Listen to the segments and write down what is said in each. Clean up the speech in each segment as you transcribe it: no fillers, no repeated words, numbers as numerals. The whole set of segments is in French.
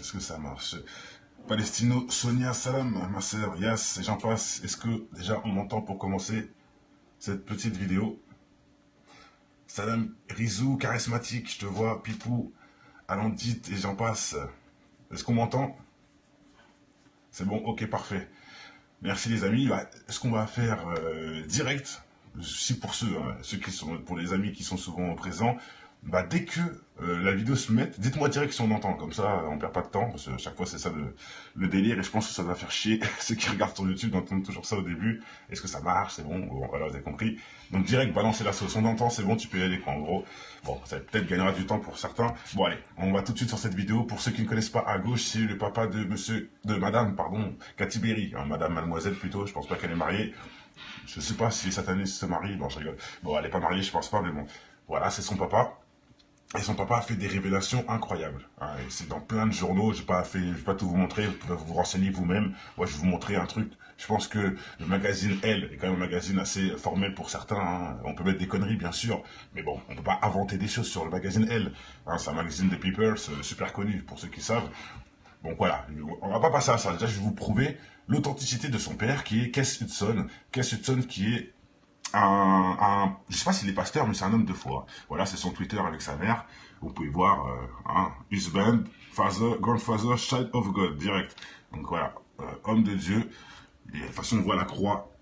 Est-ce que ça marche? Palestino, Sonia, salam, ma sœur, Yas, et j'en passe. Est-ce que déjà on m'entend pour commencer cette petite vidéo? Salam, Rizou, charismatique, je te vois, Pipou, Alandit, et j'en passe. Est-ce qu'on m'entend? C'est bon, ok, parfait. Merci les amis. Est-ce qu'on va faire direct? Si pour ceux qui sont, pour les amis qui sont souvent présents, dès que la vidéo se mette, dites-moi direct si on entend, comme ça on perd pas de temps, parce que chaque fois c'est ça le délire, et je pense que ça va faire chier ceux qui regardent sur YouTube d'entendre toujours ça au début. Est-ce que ça marche? C'est bon, voilà, vous avez compris. Donc direct, balancez la sauce, on entend, c'est bon, tu peux y aller quoi, en gros. Bon, ça peut-être gagnera du temps pour certains. Bon allez, on va tout de suite sur cette vidéo. Pour ceux qui ne connaissent pas, à gauche, c'est le papa de madame, pardon, Cathy Berry, madame, mademoiselle plutôt, je pense pas qu'elle est mariée. Je sais pas si cette année se marie, bon je rigole. Bon, elle est pas mariée, je pense pas, mais bon. Voilà, c'est son papa. Et son papa a fait des révélations incroyables. Et c'est dans plein de journaux, je vais pas tout vous montrer, vous pouvez vous renseigner vous-même. Moi, je vais vous montrer un truc. Je pense que le magazine Elle est quand même un magazine assez formel pour certains. On peut mettre des conneries, bien sûr, mais bon, on peut pas inventer des choses sur le magazine Elle. C'est un magazine des Papers, super connu pour ceux qui savent. Donc voilà, on va pas passer à ça. Déjà, je vais vous prouver l'authenticité de son père, qui est Keith Hudson. Keith Hudson, qui est je sais pas s'il est pasteur, mais c'est un homme de foi. Voilà, c'est son Twitter avec sa mère. Vous pouvez voir, husband, father, grandfather, child of God, direct. Donc voilà, homme de Dieu. Et de toute façon, on voit la croix.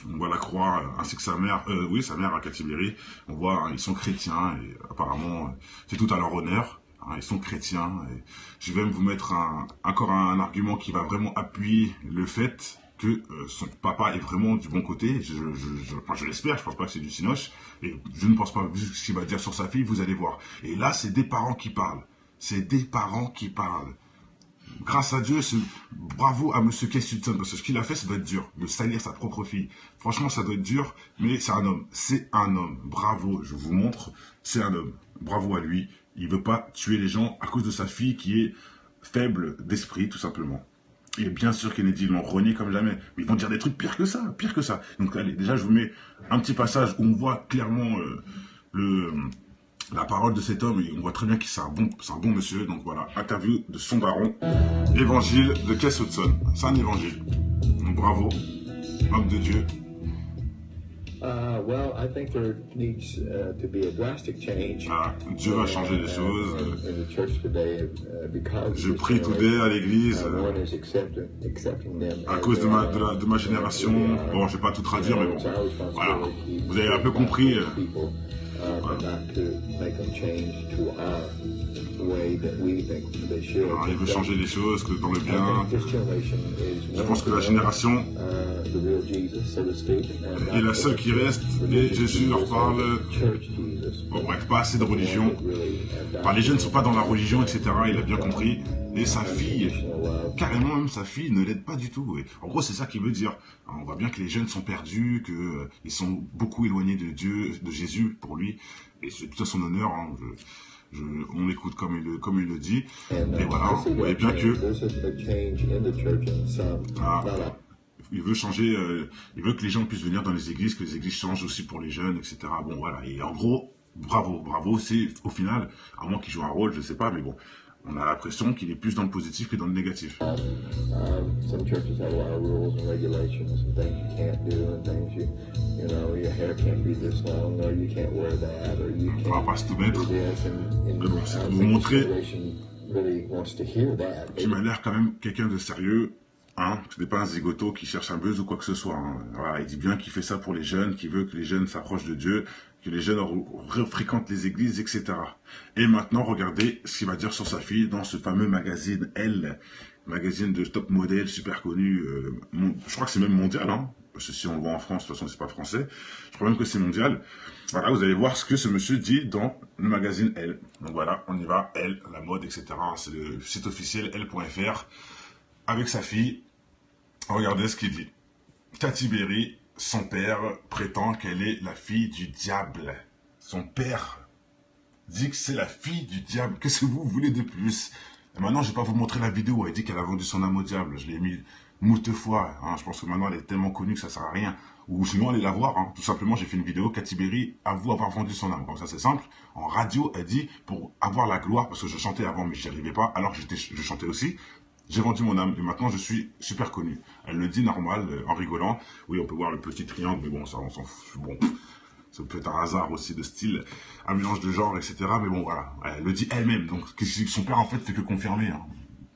On voit la croix, ainsi que sa mère, oui, sa mère à Cathy Berry. On voit, ils sont chrétiens, et apparemment, c'est tout à leur honneur. Ils sont chrétiens. Et je vais même vous mettre encore un argument qui va vraiment appuyer le fait que son papa est vraiment du bon côté. Je l'espère, je pense pas que c'est du cinoche. Et je ne pense pas, vu ce qu'il va dire sur sa fille, vous allez voir. Et là, c'est des parents qui parlent. C'est des parents qui parlent. Grâce à Dieu, bravo à Monsieur Keith Hudson, parce que ce qu'il a fait, ça doit être dur, de salir sa propre fille. Franchement, ça doit être dur, mais c'est un homme. C'est un homme. Bravo, je vous montre, c'est un homme. Bravo à lui. Il veut pas tuer les gens à cause de sa fille qui est faible d'esprit, tout simplement. Et bien sûr, Kennedy, ils l'ont renié comme jamais. Mais ils vont dire des trucs pires que ça, pire que ça. Donc allez, déjà, je vous mets un petit passage où on voit clairement la parole de cet homme, et on voit très bien que c'est un bon monsieur. Donc voilà, interview de son baron, évangile de Keith Hudson. C'est un évangile. Donc bravo, homme de Dieu. Well, I think there needs to be a drastic change. Dieu va changer les choses. In the church today, because je prie today à l'église à cause de ma génération. Bon, je vais pas tout traduire, mais bon, voilà. Vous avez un peu compris. Alors, il veut changer les choses, que dans le bien. Je pense que la génération est la seule qui reste, et Jésus leur parle. Bon, bref, pas assez de religion. Les jeunes ne sont pas dans la religion, etc. Il a bien compris. Et sa fille, carrément même sa fille, ne l'aide pas du tout. Et en gros, c'est ça qu'il veut dire. Alors, on voit bien que les jeunes sont perdus, qu'ils sont beaucoup éloignés de Dieu, de Jésus pour lui. Et c'est tout à son honneur. On l'écoute comme il le dit. Et voilà, vous voyez bien que... il veut changer, il veut que les gens puissent venir dans les églises, que les églises changent aussi pour les jeunes, etc. Bon, voilà. Et en gros, bravo, c'est au final, à moins qu'il joue un rôle, je sais pas, mais bon. On a l'impression qu'il est plus dans le positif que dans le négatif. Some churches have a lot of rules and regulations and things you can't do and things you know, your hair can't be this long or you can't wear that or you can't. On va pas se tout mettre. Mais bon, c'est pour vous montrer qu'il m'a l'air quand même quelqu'un de sérieux. Ce n'est pas un zigoto qui cherche un buzz ou quoi que ce soit. Voilà, il dit bien qu'il fait ça pour les jeunes, qu'il veut que les jeunes s'approchent de Dieu, que les jeunes fréquentent les églises, etc. Et maintenant, regardez ce qu'il va dire sur sa fille dans ce fameux magazine Elle, magazine de top modèle super connu. Je crois que c'est même mondial, parce que si on le voit en France, de toute façon, c'est pas français. Je crois même que c'est mondial. Voilà, vous allez voir ce que ce monsieur dit dans le magazine Elle. Donc voilà, on y va. Elle, la mode, etc. C'est le site officiel Elle.fr. Avec sa fille, regardez ce qu'il dit. Cathy Berry, son père, prétend qu'elle est la fille du diable. Son père dit que c'est la fille du diable. Qu'est-ce que vous voulez de plus? Et maintenant, je ne vais pas vous montrer la vidéo où elle dit qu'elle a vendu son âme au diable. Je l'ai mis moult fois. Hein. Je pense que maintenant elle est tellement connue que ça sert à rien. Ou sinon allez la voir. Hein. Tout simplement, j'ai fait une vidéo. Katy Perry avoue avoir vendu son âme. Comme ça, c'est simple. En radio, elle dit pour avoir la gloire, parce que je chantais avant, mais je n'y arrivais pas. Alors que je chantais aussi. J'ai vendu mon âme et maintenant je suis super connu. Elle le dit normal, en rigolant. Oui, on peut voir le petit triangle, mais bon, ça on s'en fout. Bon, ça peut être un hasard aussi de style, un mélange de genre, etc. Mais bon, voilà, elle le dit elle-même. Donc son père en fait fait que confirmer. Hein.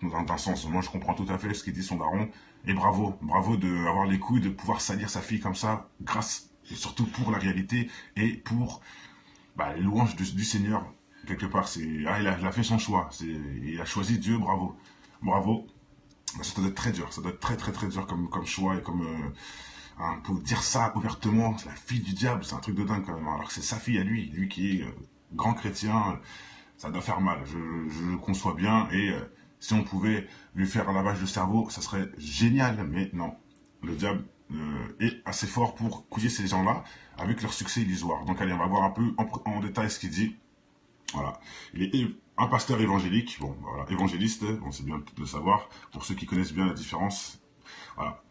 Dans un sens, moi je comprends tout à fait ce qu'il dit son daron. Et bravo, bravo d'avoir les couilles de pouvoir salir sa fille comme ça, grâce, et surtout pour la réalité et pour les louanges du Seigneur. Quelque part, il a fait son choix. Il a choisi Dieu, bravo. Bravo. Ça doit être très dur. Ça doit être très très très dur comme choix et comme... pour dire ça ouvertement, c'est la fille du diable, c'est un truc de dingue quand même. Alors que c'est sa fille à lui qui est grand chrétien, ça doit faire mal. Je le conçois bien et si on pouvait lui faire un lavage de cerveau, ça serait génial. Mais non, le diable est assez fort pour couiller ces gens-là avec leur succès illusoire. Donc allez, on va voir un peu en détail ce qu'il dit. Voilà, il est un pasteur évangélique, bon, voilà, évangéliste, bon, c'est bien de le savoir, pour ceux qui connaissent bien la différence, voilà.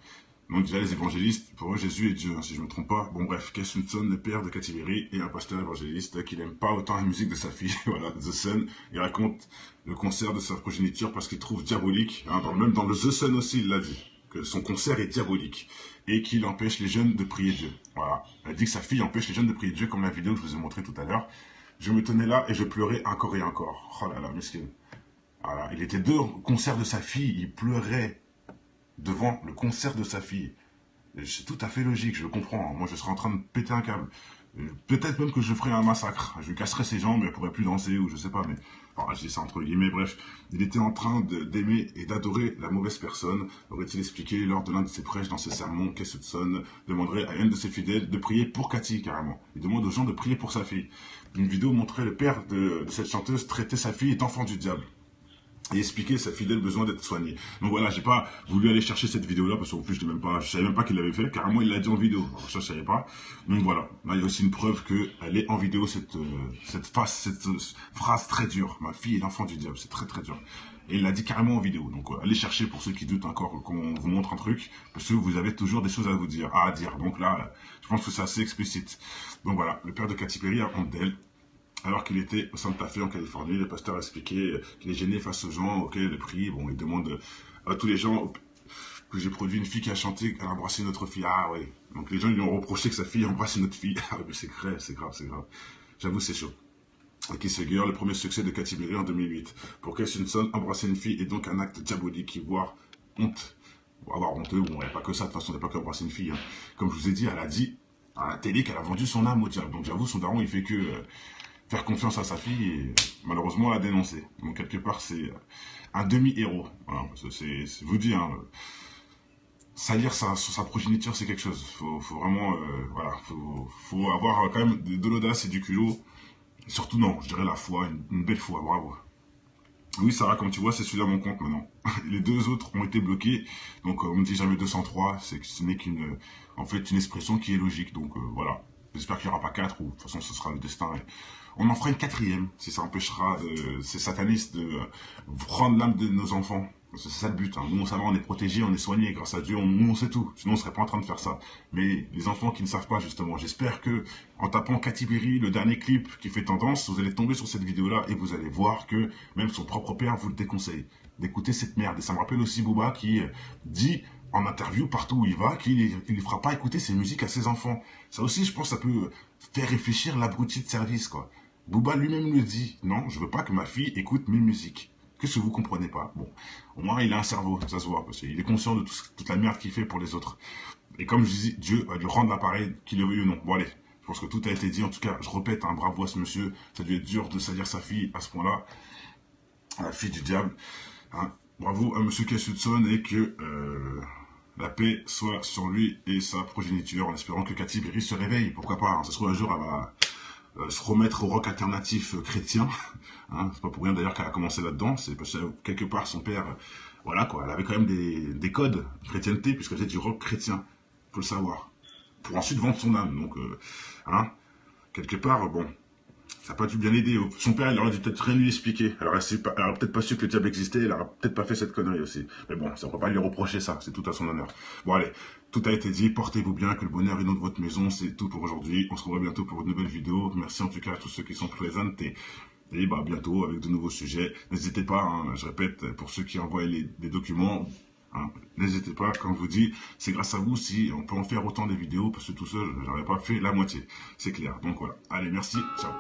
Donc déjà les évangélistes, pour eux Jésus est Dieu, hein, si je ne me trompe pas. Bon bref, Kes Hudson, le père de Katy Perry, et un pasteur évangéliste qui n'aime pas autant la musique de sa fille, voilà, The Sun, il raconte le concert de sa progéniture parce qu'il trouve diabolique, hein, même dans le The Sun aussi il l'a dit, que son concert est diabolique, et qu'il empêche les jeunes de prier Dieu, voilà. Elle dit que sa fille empêche les jeunes de prier Dieu, comme la vidéo que je vous ai montrée tout à l'heure. Je me tenais là et je pleurais encore et encore. Oh là là, mesquin. Voilà, il était deux concerts de sa fille, il pleurait devant le concert de sa fille. C'est tout à fait logique, je le comprends. Moi, je serais en train de péter un câble. Peut-être même que je ferais un massacre. Je lui casserais ses jambes, elle pourrait plus danser ou je sais pas, mais... Enfin, je dis ça entre guillemets, bref. Il était en train d'aimer et d'adorer la mauvaise personne. Aurait-il expliqué lors de l'un de ses prêches dans ses sermons, Kes Hudson demanderait à une de ses fidèles de prier pour Katy, carrément. Il demande aux gens de prier pour sa fille. Une vidéo montrait le père de cette chanteuse traiter sa fille d'enfant du diable. Et expliquer sa fidèle besoin d'être soignée. Donc voilà, j'ai pas voulu aller chercher cette vidéo-là, parce qu'en plus, je savais même pas qu'il l'avait fait. Carrément, il l'a dit en vidéo. Alors ça, je savais pas. Donc voilà. Là, il y a aussi une preuve qu'elle est en vidéo, cette phrase très dure. Ma fille est l'enfant du diable. C'est très très dur. Et il l'a dit carrément en vidéo. Donc allez chercher pour ceux qui doutent encore qu'on vous montre un truc. Parce que vous avez toujours des choses à vous dire, à dire. Donc là, je pense que c'est assez explicite. Donc voilà, le père de Katy Perry a honte d'elle. Alors qu'il était au Santa Fe en Californie, le pasteur a expliqué qu'il est gêné face aux gens auxquels il prie. Bon, il demande à tous les gens que j'ai produit une fille qui a chanté, qu'elle a embrassé notre fille. Ah ouais. Donc les gens lui ont reproché que sa fille a embrassé notre fille. Ah mais c'est grave, c'est grave, c'est grave. J'avoue, c'est chaud. Kiss a Girl, le premier succès de Katy Perry en 2008. Pour Kes Hudson, embrasser une fille est donc un acte diabolique, voire honte. Avoir honteux, bon, il n'y a pas que ça, de toute façon, il n'y a pas qu'embrasser une fille. Hein. Comme je vous ai dit, elle a dit à la télé qu'elle a vendu son âme au diable. Donc j'avoue, son daron, il fait que... faire confiance à sa fille et malheureusement la dénoncer. Donc quelque part c'est un demi-héros. Voilà, c'est vous dire, hein, salir sa progéniture c'est quelque chose. Faut vraiment, voilà, faut avoir quand même de l'audace et du culot. Et surtout non, je dirais la foi, une belle foi, bravo. Oui Sarah, comme tu vois, c'est celui-là mon compte maintenant. Les deux autres ont été bloqués. Donc on me dit jamais 203, ce n'est qu'une en fait une expression qui est logique. Donc voilà. J'espère qu'il n'y aura pas 4, ou de toute façon ce sera le destin. Et on en fera une 4e, si ça empêchera ces satanistes de prendre l'âme de nos enfants. C'est ça le but. Hein. Nous, on sait, on est protégés, on est soignés grâce à Dieu, nous on sait tout. Sinon, on ne serait pas en train de faire ça. Mais les enfants qui ne savent pas, justement, j'espère que en tapant Katy Perry, le dernier clip qui fait tendance, vous allez tomber sur cette vidéo-là et vous allez voir que même son propre père vous le déconseille d'écouter cette merde. Et ça me rappelle aussi Booba qui dit en interview partout où il va qu'il ne fera pas écouter ses musiques à ses enfants. Ça aussi, je pense, ça peut faire réfléchir l'abruti de service, quoi. Booba lui-même le dit. Non, je veux pas que ma fille écoute mes musiques. Qu'est-ce que vous comprenez pas? Bon, au moins il a un cerveau, ça se voit, parce qu'il est conscient de toute la merde qu'il fait pour les autres. Et comme je dis, Dieu va lui rendre l'appareil, qu'il le veuille ou non. Bon allez, je pense que tout a été dit. En tout cas, je répète, un bravo à ce monsieur. Ça a dû être dur de salir sa fille à ce point-là. La fille du diable. Hein. Bravo à monsieur Kes Hudson et que la paix soit sur lui et sa progéniture, en espérant que Katy Perry se réveille. Pourquoi pas, hein. Ça se trouve un jour, elle va se remettre au rock alternatif chrétien. Hein. C'est pas pour rien d'ailleurs qu'elle a commencé là-dedans. C'est parce que quelque part son père, voilà quoi, elle avait quand même des codes de chrétienté puisqu'elle faisait du rock chrétien. Faut le savoir. Pour ensuite vendre son âme. Donc, hein, quelque part, bon, Ça n'a pas dû bien l'aider. Son père, il aurait dû peut-être rien lui expliquer. Elle aurait peut-être pas su que le diable existait, elle aurait peut-être pas fait cette connerie aussi. Mais bon, ça ne peut pas lui reprocher ça, c'est tout à son honneur. Bon allez, tout a été dit, portez-vous bien, que le bonheur inonde votre maison, c'est tout pour aujourd'hui. On se revoit bientôt pour une nouvelle vidéo. Merci en tout cas à tous ceux qui sont présents et bah bientôt avec de nouveaux sujets. N'hésitez pas, hein, je répète, pour ceux qui envoient les documents, hein, n'hésitez pas, comme je vous dis, c'est grâce à vous si on peut en faire autant des vidéos, parce que tout seul, j'aurais pas fait la moitié. C'est clair. Donc voilà. Allez, merci, ciao.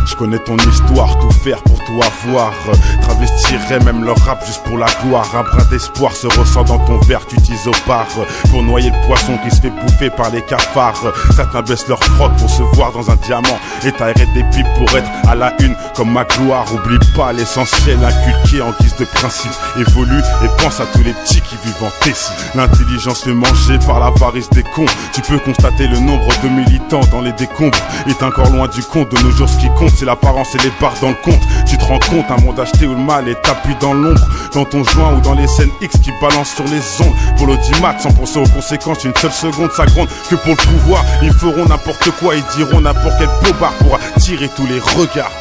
Je connais ton histoire, tout faire pour tout avoir. Travestirais même leur rap juste pour la gloire. Un brin d'espoir se ressent dans ton verre, tu utilises au bar pour noyer le poisson qui se fait bouffer par les cafards. Certains baissent leur froc pour se voir dans un diamant et t'arrêtes des pipes pour être à la une comme ma gloire. Oublie pas l'essentiel inculqué en guise de principe. Évolue et pense à tous les petits qui vivent en Tessie. L'intelligence fait manger par l'avarice des cons. Tu peux constater le nombre de militants dans les décombres est encore loin du compte. De nos jours ce qui compte c'est l'apparence et les barres dans le compte. Tu te rends compte, un monde acheté où le mal est tapis dans l'ombre, dans ton joint ou dans les scènes X qui balancent sur les ondes. Pour l'audimat, sans penser aux conséquences, une seule seconde ça gronde que pour le pouvoir. Ils feront n'importe quoi, ils diront n'importe quel blobard pour attirer tous les regards.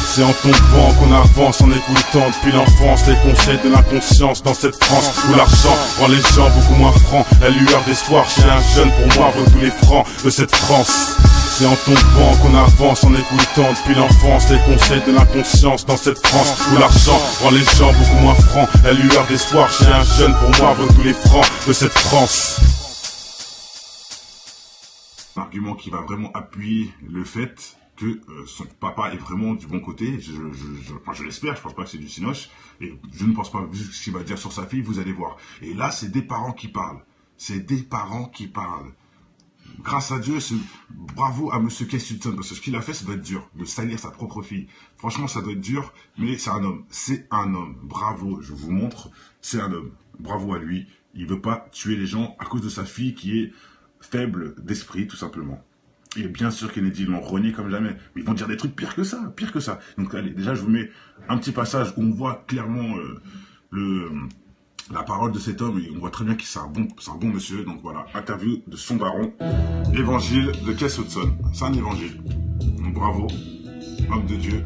C'est en tombant qu'on avance, en écoutant depuis l'enfance les conseils de l'inconscience dans cette France où l'argent rend les gens beaucoup moins francs. La lueur d'espoir chez un jeune pour moi vaut tous les francs de cette France. C'est en tombant qu'on avance, en écoutant depuis l'enfance les conseils de l'inconscience dans cette France où l'argent rend les gens beaucoup moins francs. La lueur d'espoir chez un jeune pour moi vaut tous les francs de cette France. Un argument qui va vraiment appuyer le fait que son papa est vraiment du bon côté. Je l'espère, je pense pas que c'est du cinoche. Et je ne pense pas, vu ce qu'il va dire sur sa fille, vous allez voir. Et là, c'est des parents qui parlent. C'est des parents qui parlent. Grâce à Dieu, bravo à Monsieur Keith Hudson, parce que ce qu'il a fait, ça doit être dur, de salir sa propre fille. Franchement, ça doit être dur, mais c'est un homme. C'est un homme. Bravo, je vous montre, c'est un homme. Bravo à lui. Il veut pas tuer les gens à cause de sa fille qui est faible d'esprit, tout simplement. Et bien sûr Kennedy, ils l'ont renié comme jamais. Mais ils vont dire des trucs pires que ça, pire que ça. Donc allez, déjà, je vous mets un petit passage où on voit clairement la parole de cet homme, et on voit très bien que c'est un bon monsieur. Donc voilà, interview de son baron, évangile de Keith Hudson. C'est un évangile. Donc bravo, homme de Dieu.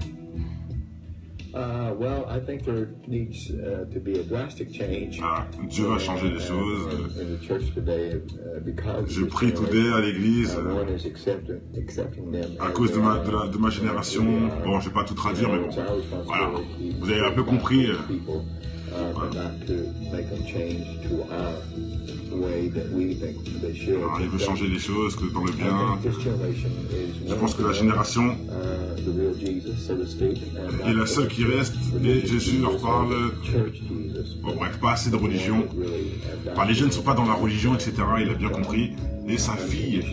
Well, I think there needs to be a drastic change. Ah, Dieu va changer les choses. In the church today, because Je prie today à l'église one is accepting them à cause de ma génération. Bon, je vais pas tout traduire, mais bon, voilà. Vous avez un peu compris. Alors, il veut changer les choses, que dans le bien. Je pense que la génération est la seule qui reste, et Jésus leur parle. Bon, bref, pas assez de religion. Enfin, les jeunes ne sont pas dans la religion, etc. Il a bien compris. Et sa fille,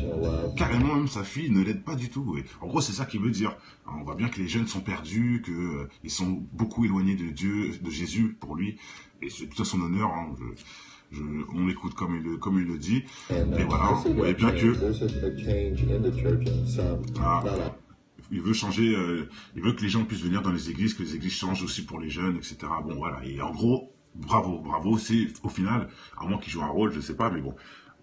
carrément même sa fille, ne l'aide pas du tout. Et en gros, c'est ça qu'il veut dire. On voit bien que les jeunes sont perdus, qu'ils sont beaucoup éloignés de Dieu, de Jésus pour lui. Et c'est tout à son honneur. Hein. On l'écoute comme il le dit. Et voilà, vous voyez bien que il veut changer, il veut que les gens puissent venir dans les églises, que les églises changent aussi pour les jeunes, etc. Bon voilà, et en gros, bravo, c'est au final, à moins qu'il joue un rôle, je sais pas, mais bon,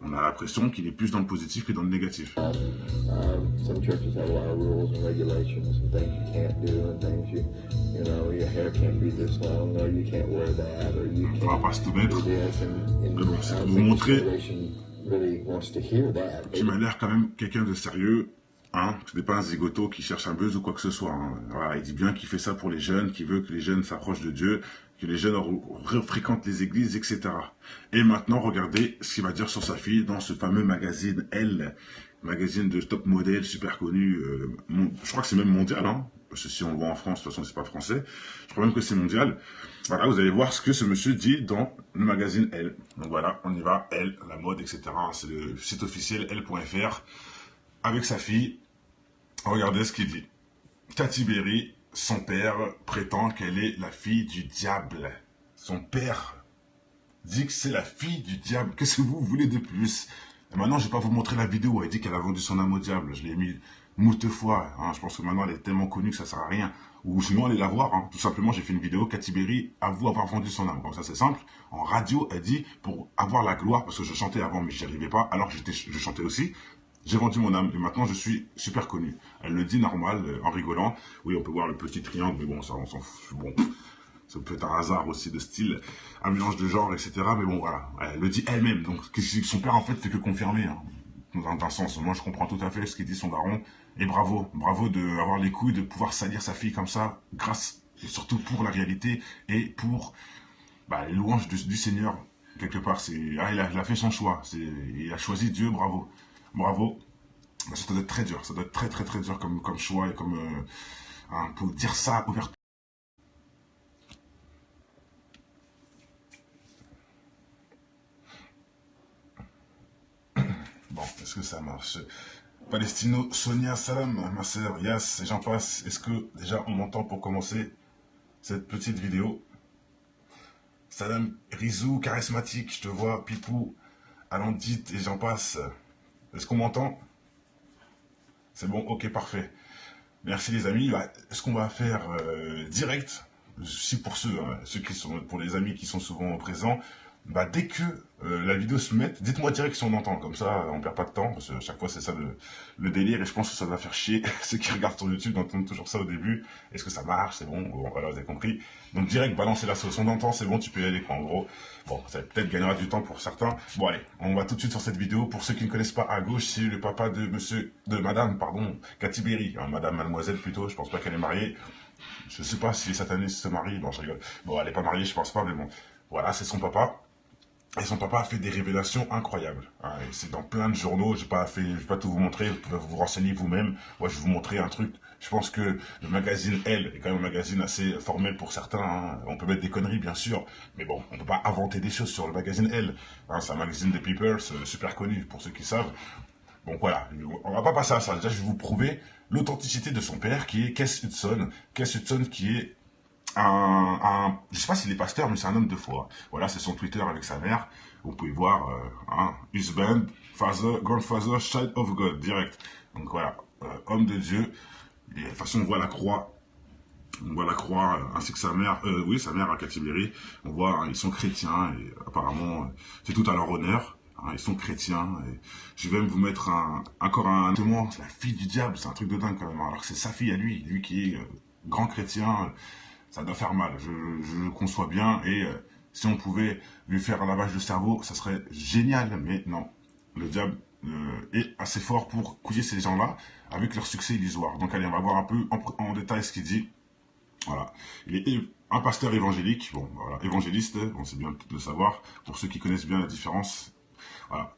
on a l'impression qu'il est plus dans le positif que dans le négatif. Some churches have a lot of rules and regulations and things you can't do and things you know, your hair can't be this long or you can't wear that or you On va pas se tout mettre. can't Mais bon, c'est pour vous montrer really wants to hear that. qu'il m'a l'air quand même quelqu'un de sérieux. Hein, ce n'est pas un zigoto qui cherche un buzz ou quoi que ce soit. Hein. Voilà, il dit bien qu'il fait ça pour les jeunes, qu'il veut que les jeunes s'approchent de Dieu, que les jeunes fréquentent les églises, etc. Et maintenant, regardez ce qu'il va dire sur sa fille dans ce fameux magazine Elle, magazine de top modèle super connu. Je crois que c'est même mondial, hein, parce que si on le voit en France, de toute façon, c'est pas français. Je crois même que c'est mondial. Voilà, vous allez voir ce que ce monsieur dit dans le magazine Elle. Donc voilà, on y va. Elle, la mode, etc. C'est le site officiel Elle.fr. Avec sa fille. Regardez ce qu'il dit. Katy Berry, son père, prétend qu'elle est la fille du diable. Son père dit que c'est la fille du diable. Qu'est-ce que vous voulez de plus? Et maintenant, je vais pas vous montrer la vidéo où elle dit qu'elle a vendu son âme au diable. Je l'ai mis moult fois. Hein. Je pense que maintenant, elle est tellement connue que ça sert à rien. Ou sinon, allez la voir. Hein. Tout simplement, j'ai fait une vidéo, Katy Berry avoue avoir vendu son âme. Comme ça, c'est simple. En radio, elle dit, pour avoir la gloire, parce que je chantais avant, mais j'y arrivais pas, alors que je chantais aussi, j'ai vendu mon âme et maintenant je suis super connu. Elle le dit normal, en rigolant. Oui, on peut voir le petit triangle, mais bon, ça, on s'en fout. Bon, ça peut être un hasard aussi de style, un mélange de genre, etc. Mais bon, voilà, elle le dit elle-même. Donc, son père, en fait, fait que confirmer. Hein. Dans un sens, moi, je comprends tout à fait ce qu'il dit son daron. Et bravo, bravo d'avoir les couilles de pouvoir salir sa fille comme ça, grâce, et surtout pour la réalité et pour les louanges du Seigneur. Quelque part, il a fait son choix. Il a choisi Dieu, bravo. Bravo. Ça doit être très dur. Ça doit être très, très, très dur comme choix et comme... pour dire ça ouvertement. Bon, est-ce que ça marche? Palestino, Sonia, Salam, ma sœur, Yass, et j'en passe. Est-ce que déjà on m'entend pour commencer cette petite vidéo? Salam, Rizou, charismatique, je te vois, Pipou, Alandit, et j'en passe. Est-ce qu'on m'entend? C'est bon, ok, parfait. Merci les amis. Est-ce qu'on va faire direct? Si pour ceux qui sont, pour les amis qui sont souvent présents, dès que la vidéo se mette, dites-moi direct si on entend, comme ça on perd pas de temps, parce que chaque fois c'est ça le délire, et je pense que ça va faire chier ceux qui regardent sur YouTube d'entendre toujours ça au début. Est-ce que ça marche? C'est bon, voilà, vous avez compris. Donc direct, balancez la sauce, on entend, c'est bon, tu peux y aller quoi, en gros. Bon, ça peut-être gagnera du temps pour certains. Bon allez, on va tout de suite sur cette vidéo. Pour ceux qui ne connaissent pas, à gauche, c'est le papa de madame, Katy Berry, hein, madame, mademoiselle plutôt, je pense pas qu'elle est mariée. Je sais pas si cette année se marie, bon je rigole. Bon, elle est pas mariée, je pense pas, mais bon. Voilà, c'est son papa. Et son papa a fait des révélations incroyables. Hein, c'est dans plein de journaux, je vais pas tout vous montrer, vous pouvez vous renseigner vous-même. Moi, je vais vous montrer un truc. Je pense que le magazine Elle est quand même un magazine assez formel pour certains. Hein. On peut mettre des conneries, bien sûr, mais bon, on peut pas inventer des choses sur le magazine Elle. Hein, c'est un magazine des Papers, super connu pour ceux qui savent. Bon, voilà, on va pas passer à ça. Déjà, je vais vous prouver l'authenticité de son père, qui est Keith Hudson. Keith Hudson, qui est je sais pas s'il est pasteur, mais c'est un homme de foi. Voilà, c'est son Twitter avec sa mère. Vous pouvez voir, husband, father, grandfather, child of God, direct. Donc voilà, homme de Dieu. Et de toute façon, on voit la croix. On voit la croix, ainsi que sa mère, oui, sa mère à Katy Berry. On voit, ils sont chrétiens, et apparemment, c'est tout à leur honneur. Hein, ils sont chrétiens. Et je vais même vous mettre encore un témoin. C'est la fille du diable, c'est un truc de dingue quand même. Alors que c'est sa fille à lui qui est grand chrétien. Ça doit faire mal, je le conçois bien, et si on pouvait lui faire un lavage de cerveau, ça serait génial, mais non. Le diable est assez fort pour couiller ces gens-là avec leur succès illusoire. Donc allez, on va voir un peu en détail ce qu'il dit. Voilà, il est un pasteur évangélique, bon, voilà, évangéliste, on sait bien de le savoir, pour ceux qui connaissent bien la différence. Voilà.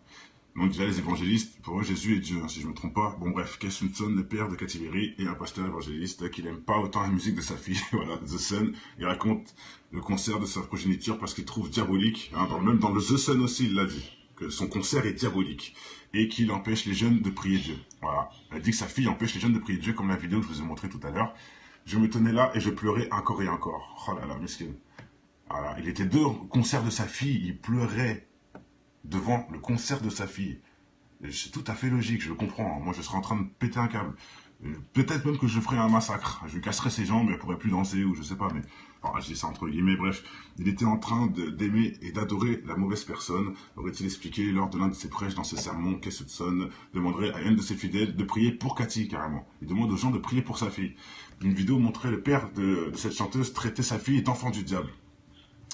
Donc déjà les évangélistes, pour eux Jésus est Dieu, hein, si je ne me trompe pas. Bon bref, Keith Hudson, le père de Katy Berry, et un pasteur évangéliste qui n'aime pas autant la musique de sa fille. Voilà, The Sun, il raconte le concert de sa progéniture parce qu'il trouve diabolique, hein, même dans le The Sun aussi il l'a dit, que son concert est diabolique, et qu'il empêche les jeunes de prier Dieu. Voilà, elle dit que sa fille empêche les jeunes de prier Dieu, comme la vidéo que je vous ai montrée tout à l'heure. Je me tenais là et je pleurais encore et encore. Oh là là, mesquine. Voilà, il était deux concerts de sa fille, il pleurait devant le concert de sa fille. C'est tout à fait logique, je le comprends. Moi, je serais en train de péter un câble. Peut-être même que je ferais un massacre. Je casserais ses jambes, elle pourrait plus danser, ou je sais pas, mais... Enfin, je dis ça entre guillemets, bref. Il était en train d'aimer et d'adorer la mauvaise personne. Aurait-il expliqué lors de l'un de ses prêches dans ses sermons, Keith Hudson demanderait à une de ses fidèles de prier pour Katy, carrément. Il demande aux gens de prier pour sa fille. Une vidéo montrait le père de cette chanteuse traiter sa fille d'enfant du diable.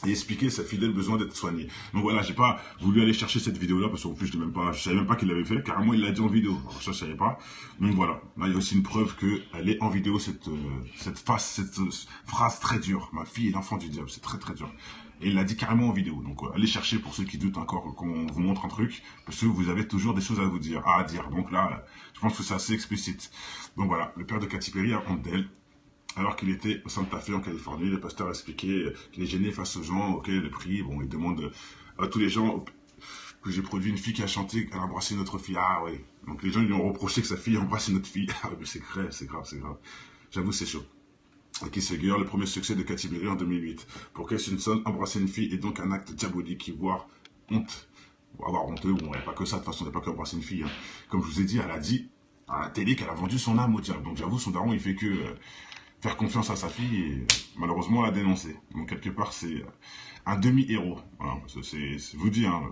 Et expliquer sa fidèle besoin d'être soignée. Donc voilà, j'ai pas voulu aller chercher cette vidéo-là, parce qu'en plus, je savais même pas qu'il l'avait fait. Carrément, il l'a dit en vidéo. Alors ça, je savais pas. Donc voilà. Là, il y a aussi une preuve qu'elle est en vidéo, cette phrase très dure. Ma fille est l'enfant du diable. C'est très, très dur. Et il l'a dit carrément en vidéo. Donc allez chercher pour ceux qui doutent encore qu'on vous montre un truc, parce que vous avez toujours des choses à dire. Donc là, je pense que c'est assez explicite. Donc voilà, le père de Katy Berry a honte d'elle. Alors qu'il était au Santa Fe en Californie, le pasteur a expliqué qu'il est gêné face aux gens, ok, le prix, bon, il demande à tous les gens que j'ai produit une fille qui a chanté, qu'elle a embrassé notre fille, ah ouais. Donc les gens lui ont reproché que sa fille a embrassé notre fille, ah mais c'est grave. J'avoue, c'est chaud. Kiss Figure, le premier succès de Katy Perry en 2008. Pour Kate Hudson, embrasser une fille est donc un acte diabolique, voire honte. Avoir honteux, bon, il n'y a pas que ça, de toute façon, il n'y a pas qu'embrasser une fille. Hein. Comme je vous ai dit, elle a dit à la télé qu'elle a vendu son âme au diable. Donc j'avoue, son daron, il fait que faire confiance à sa fille et malheureusement l'a dénoncé. Donc quelque part, c'est un demi-héros. Voilà, c'est vous dire, hein,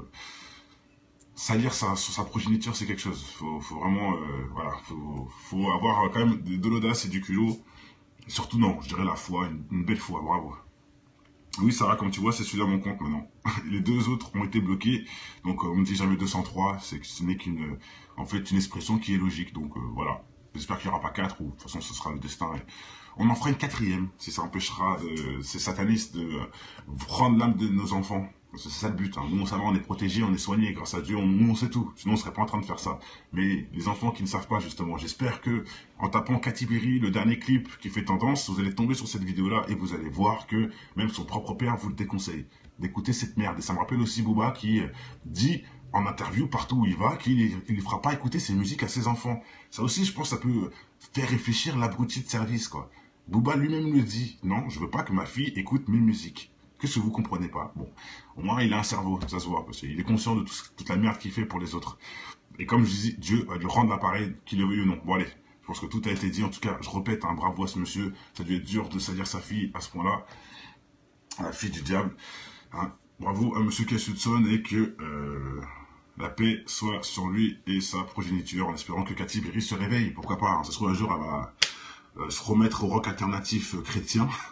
salir sa progéniture, c'est quelque chose. Faut vraiment, voilà, faut avoir quand même de l'audace et du culot. Et surtout, non, je dirais la foi, une belle foi, bravo. Oui, Sarah, comme tu vois, c'est celui-là mon compte maintenant. Les deux autres ont été bloqués. Donc, on ne dit jamais 203. Ce n'est qu'une, en fait, une expression qui est logique. Donc, voilà. J'espère qu'il n'y aura pas 4 ou de toute façon, ce sera le destin. On en fera une 4e si ça empêchera ces satanistes de prendre l'âme de nos enfants. C'est ça le but. Hein. Nous, ça va, on est protégés, on est soignés grâce à Dieu. Nous, on sait tout. Sinon, on ne serait pas en train de faire ça. Mais les enfants qui ne savent pas, justement, j'espère que en tapant Katy Perry, le dernier clip qui fait tendance, vous allez tomber sur cette vidéo-là et vous allez voir que même son propre père vous le déconseille d'écouter cette merde. Et ça me rappelle aussi Booba qui dit en interview partout où il va qu'il ne fera pas écouter ses musiques à ses enfants. Ça aussi, je pense, ça peut faire réfléchir l'abruti de service, quoi. Booba lui-même le dit. Non, je veux pas que ma fille écoute mes musiques. Qu'est-ce que vous comprenez pas? Bon, au moins il a un cerveau, ça se voit, parce qu'il est conscient de toute la merde qu'il fait pour les autres. Et comme je dis, Dieu va lui rendre l'appareil, qu'il le veuille ou non. Bon allez, je pense que tout a été dit. En tout cas, je répète, un bravo à ce monsieur. Ça a dû être dur de salir sa fille à ce point-là, la fille du diable. Hein. Bravo à monsieur Kate Hudson et que la paix soit sur lui et sa progéniture, en espérant que Katy Perry se réveille. Pourquoi pas, hein. Ça se trouve un jour, elle va se remettre au rock alternatif chrétien.